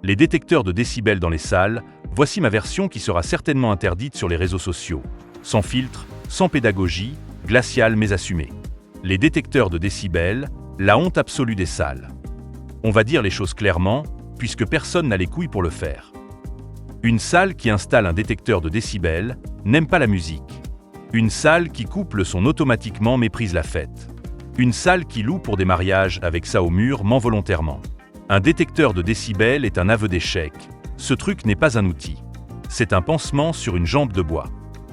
Les détecteurs de décibels dans les salles, voici ma version qui sera certainement interdite sur les réseaux sociaux. Sans filtre, sans pédagogie, glaciale mais assumée. Les détecteurs de décibels, la honte absolue des salles. On va dire les choses clairement, puisque personne n'a les couilles pour le faire. Une salle qui installe un détecteur de décibels n'aime pas la musique. Une salle qui coupe le son automatiquement méprise la fête. Une salle qui loue pour des mariages avec ça au mur ment volontairement. Un détecteur de décibels est un aveu d'échec. Ce truc n'est pas un outil. C'est un pansement sur une jambe de bois.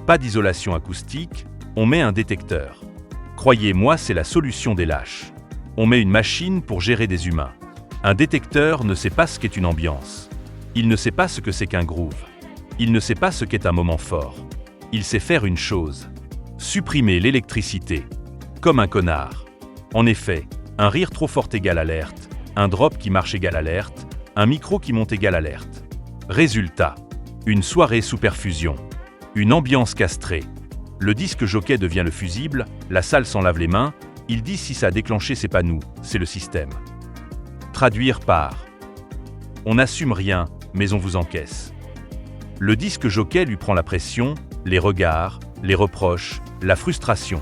Pas d'isolation acoustique, on met un détecteur. Croyez-moi, c'est la solution des lâches. On met une machine pour gérer des humains. Un détecteur ne sait pas ce qu'est une ambiance. Il ne sait pas ce que c'est qu'un groove. Il ne sait pas ce qu'est un moment fort. Il sait faire une chose. Supprimer l'électricité. Comme un connard. En effet, un rire trop fort égale alerte, un drop qui marche égale alerte, un micro qui monte égale alerte. Résultat. Une soirée sous perfusion. Une ambiance castrée. Le disque jockey devient le fusible, la salle s'en lave les mains, ils disent si ça a déclenché c'est pas nous, c'est le système. Traduire par. On n'assume rien, mais on vous encaisse. Le disque jockey lui prend la pression, les regards, les reproches, la frustration.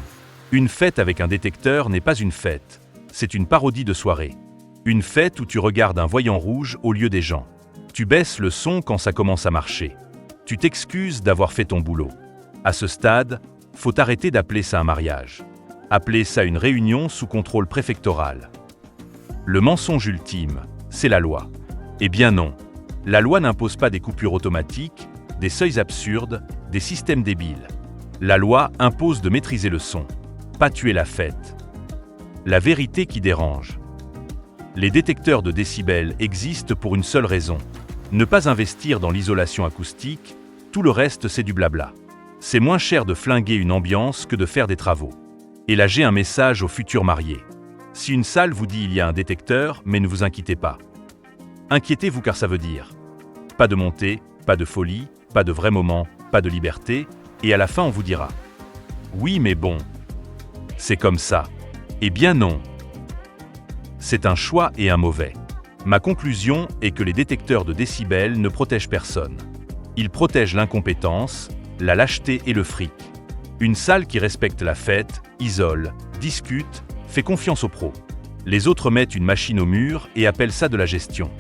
Une fête avec un détecteur n'est pas une fête, c'est une parodie de soirée. Une fête où tu regardes un voyant rouge au lieu des gens. Tu baisses le son quand ça commence à marcher. Tu t'excuses d'avoir fait ton boulot. À ce stade, faut arrêter d'appeler ça un mariage. Appeler ça une réunion sous contrôle préfectoral. Le mensonge ultime, c'est la loi. Eh bien non. La loi n'impose pas des coupures automatiques, des seuils absurdes, des systèmes débiles. La loi impose de maîtriser le son, pas tuer la fête. La vérité qui dérange. Les détecteurs de décibels existent pour une seule raison. Ne pas investir dans l'isolation acoustique, tout le reste c'est du blabla. C'est moins cher de flinguer une ambiance que de faire des travaux. Et là j'ai un message aux futurs mariés. Si une salle vous dit il y a un détecteur, mais ne vous inquiétez pas. Inquiétez-vous car ça veut dire pas de montée, pas de folie, pas de vrai moment, pas de liberté, et à la fin on vous dira oui mais bon, c'est comme ça. Eh bien non. C'est un choix et un mauvais. Ma conclusion est que les détecteurs de décibels ne protègent personne. Ils protègent l'incompétence, la lâcheté et le fric. Une salle qui respecte la fête, isole, discute, fait confiance aux pros. Les autres mettent une machine au mur et appellent ça de la gestion.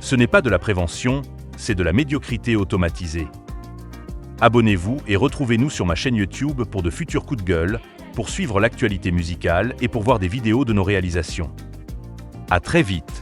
Ce n'est pas de la prévention, c'est de la médiocrité automatisée. Abonnez-vous et retrouvez-nous sur ma chaîne YouTube pour de futurs coups de gueule, pour suivre l'actualité musicale et pour voir des vidéos de nos réalisations. À très vite.